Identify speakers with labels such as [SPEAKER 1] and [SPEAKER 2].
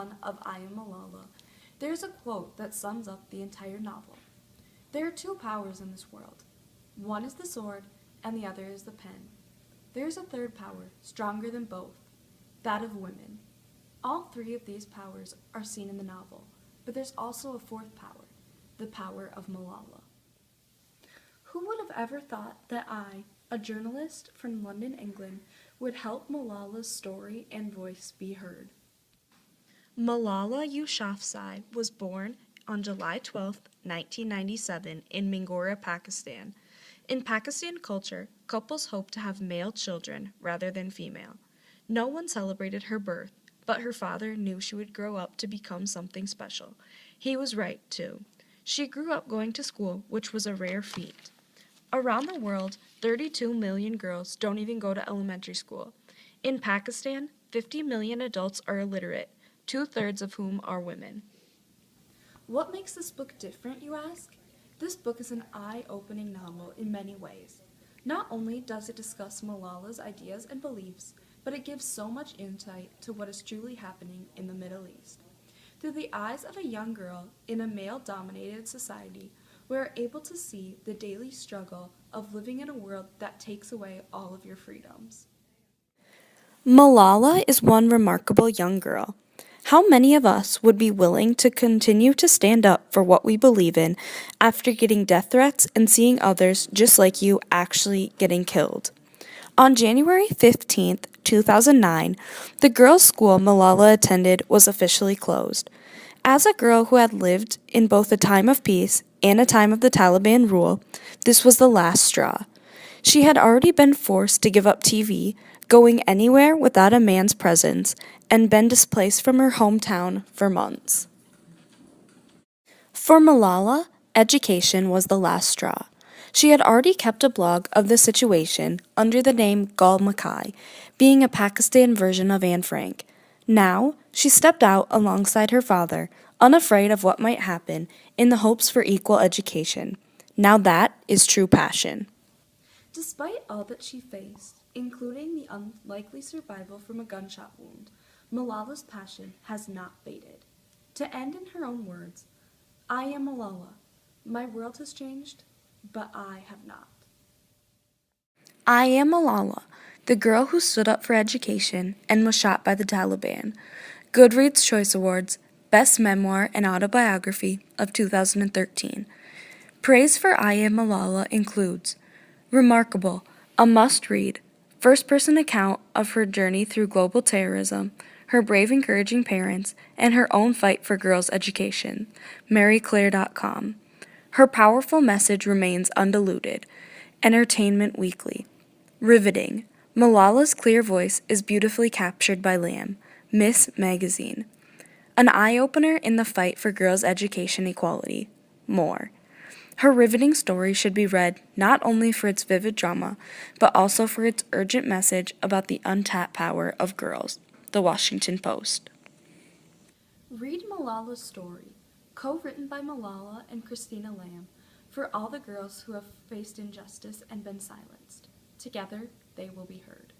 [SPEAKER 1] 1 of I Am Malala, there's a quote that sums up the entire novel. There are two powers in this world. One is the sword, and the other is the pen. There is a third power, stronger than both, that of women. All three of these powers are seen in the novel, but there's also a fourth power, the power of Malala. Who would have ever thought that I, a journalist from London, England, would help Malala's story and voice be heard?
[SPEAKER 2] Malala Yousafzai was born on July 12, 1997, in Mingora, Pakistan. In Pakistan culture, couples hope to have male children rather than female. No one celebrated her birth, but her father knew she would grow up to become something special. He was right, too. She grew up going to school, which was a rare feat. Around the world, 32 million girls don't even go to elementary school. In Pakistan, 50 million adults are illiterate, 2/3 of whom are women.
[SPEAKER 1] What makes this book different, you ask? This book is an eye-opening novel in many ways. Not only does it discuss Malala's ideas and beliefs, but it gives so much insight to what is truly happening in the Middle East. Through the eyes of a young girl in a male-dominated society, we are able to see the daily struggle of living in a world that takes away all of your freedoms.
[SPEAKER 2] Malala is one remarkable young girl. How many of us would be willing to continue to stand up for what we believe in after getting death threats and seeing others just like you actually getting killed? On January 15th, 2009, the girls' school Malala attended was officially closed. As a girl who had lived in both a time of peace and a time of the Taliban rule, this was the last straw. She had already been forced to give up TV, going anywhere without a man's presence, and been displaced from her hometown for months. For Malala, education was the last straw. She had already kept a blog of the situation under the name Gul Makai, being a Pakistan version of Anne Frank. Now, she stepped out alongside her father, unafraid of what might happen, in the hopes for equal education. Now that is true passion.
[SPEAKER 1] Despite all that she faced, including the unlikely survival from a gunshot wound, Malala's passion has not faded. To end in her own words, I am Malala. My world has changed, but I have not.
[SPEAKER 2] I am Malala, the girl who stood up for education and was shot by the Taliban. Goodreads Choice Awards, Best Memoir and Autobiography of 2013. Praise for I Am Malala includes Remarkable, a must-read, first-person account of her journey through global terrorism, her brave encouraging parents, and her own fight for girls' education, maryclaire.com. Her powerful message remains undiluted. Entertainment Weekly. Riveting. Malala's clear voice is beautifully captured by Lamb, Miss Magazine. An eye-opener in the fight for girls' education equality. More. Her riveting story should be read not only for its vivid drama, but also for its urgent message about the untapped power of girls. The Washington Post.
[SPEAKER 1] Read Malala's story, co-written by Malala and Christina Lamb, for all the girls who have faced injustice and been silenced. Together, they will be heard.